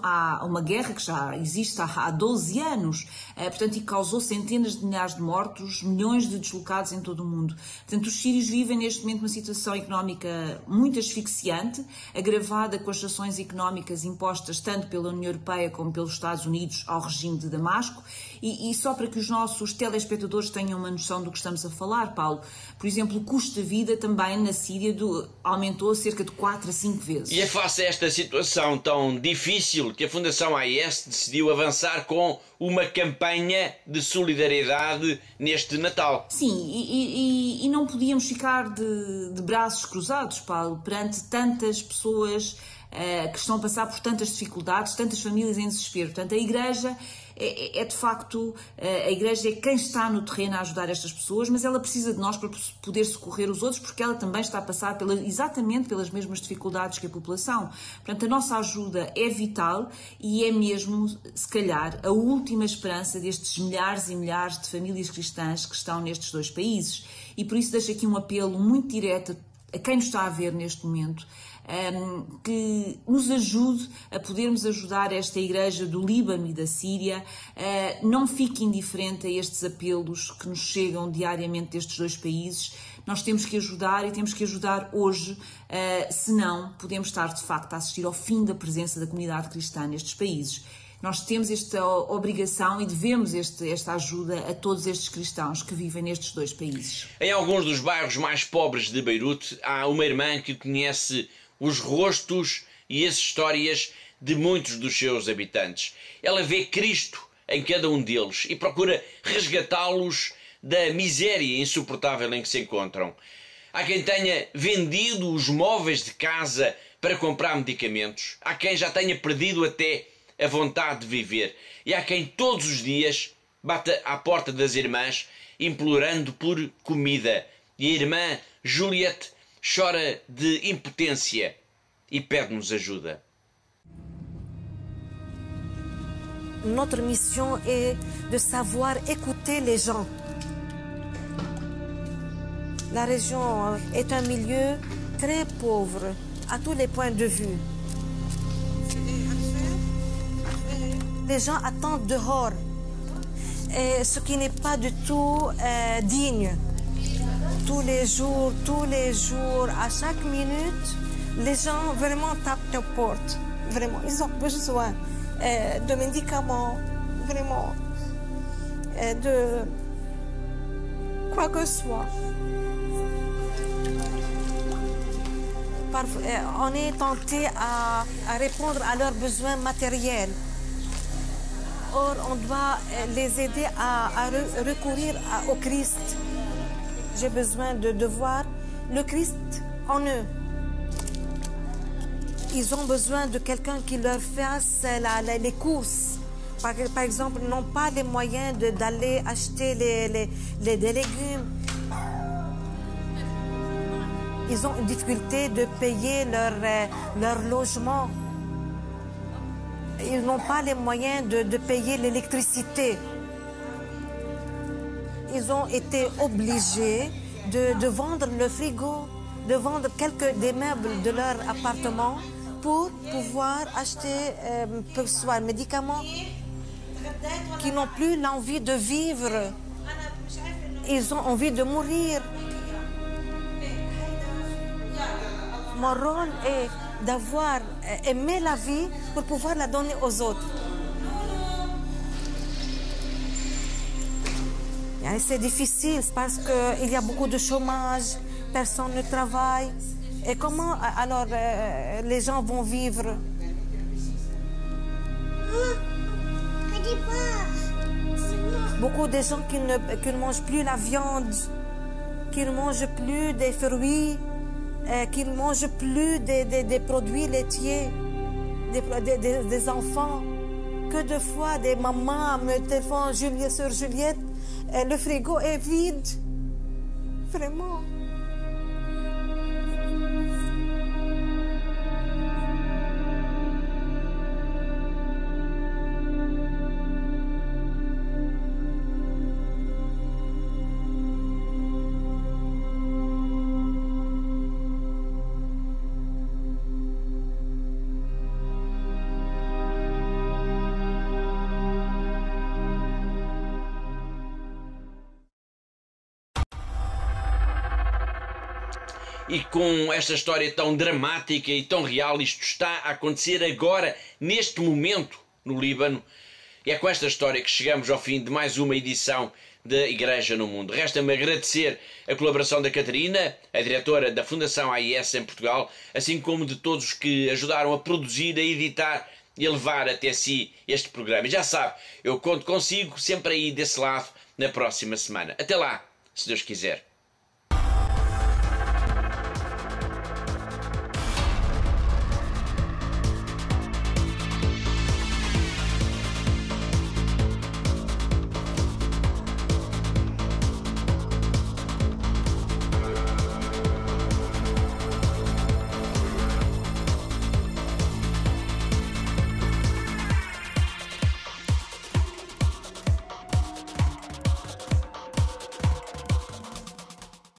há uma guerra que já existe há 12 anos, portanto, e causou centenas de milhares de mortos, milhões de deslocados em todo o mundo. Portanto, os sírios vivem neste momento uma situação económica muito asfixiante, agravada com as sanções económicas impostas tanto pela União Europeia como pelos Estados Unidos ao regime de Damasco. E só para que os nossos telespectadores tenham uma noção do que estamos a falar, Paulo, por exemplo, o custo de vida também na Síria aumentou cerca de 4 a 5 vezes. E é face a esta situação tão difícil que a Fundação AIS decidiu avançar com uma campanha de solidariedade neste Natal. Sim, e não podíamos ficar de braços cruzados, Paulo, perante tantas pessoas que estão a passar por tantas dificuldades, tantas famílias em desespero. Portanto, a Igreja é de facto, a Igreja é quem está no terreno a ajudar estas pessoas, mas ela precisa de nós para poder socorrer os outros, porque ela também está a passar exatamente pelas mesmas dificuldades que a população. Portanto, a nossa ajuda é vital e é mesmo, se calhar, a última esperança destes milhares e milhares de famílias cristãs que estão nestes dois países. E por isso deixo aqui um apelo muito direto a quem nos está a ver neste momento, que nos ajude a podermos ajudar esta Igreja do Líbano e da Síria. Não fique indiferente a estes apelos que nos chegam diariamente destes dois países. Nós temos que ajudar e temos que ajudar hoje, senão podemos estar de facto a assistir ao fim da presença da comunidade cristã nestes países. Nós temos esta obrigação e devemos esta ajuda a todos estes cristãos que vivem nestes dois países. Em alguns dos bairros mais pobres de Beirute, há uma irmã que conhece os rostos e as histórias de muitos dos seus habitantes. Ela vê Cristo em cada um deles e procura resgatá-los da miséria insuportável em que se encontram. Há quem tenha vendido os móveis de casa para comprar medicamentos. Há quem já tenha perdido até a vontade de viver. E há quem todos os dias bata à porta das irmãs implorando por comida. E a irmã Juliette chora de impotência e pede-nos ajuda. Notre mission est de savoir écouter les gens. La région est un milieu très pauvre à tous les points de vue. Les gens attendent dehors, ce qui n'est pas du tout digne. Tous les jours, à chaque minute, les gens vraiment tapent nos portes. Vraiment, ils ont besoin de médicaments, vraiment, de quoi que ce soit. On est tenté à répondre à leurs besoins matériels. Or, on doit les aider à recourir au Christ. J'ai besoin de voir le Christ en eux. Ils ont besoin de quelqu'un qui leur fasse les courses. Par exemple, ils n'ont pas les moyens d'aller acheter des légumes. Ils ont une difficulté de payer leur logement. Ils n'ont pas les moyens de payer l'électricité. Ils ont été obligés de vendre le frigo, de vendre des meubles de leur appartement pour pouvoir acheter soit médicaments, qui n'ont plus l'envie de vivre. Ils ont envie de mourir. Mon rôle est d'avoir aimé la vie pour pouvoir la donner aux autres. C'est difficile parce qu'il y a beaucoup de chômage, personne ne travaille. Et comment alors les gens vont vivre? beaucoup de gens qui ne mangent plus la viande, qui ne mangent plus des fruits, qui ne mangent plus des produits laitiers, des enfants. Que de fois des mamans me téléphonent, Sœur Juliette, le frigo est vide. Vraiment. E com esta história tão dramática e tão real, isto está a acontecer agora, neste momento, no Líbano. E é com esta história que chegamos ao fim de mais uma edição da Igreja no Mundo. Resta-me agradecer a colaboração da Catarina, a diretora da Fundação AIS em Portugal, assim como de todos os que ajudaram a produzir, a editar e a levar até si este programa. E já sabe, eu conto consigo sempre aí desse lado na próxima semana. Até lá, se Deus quiser.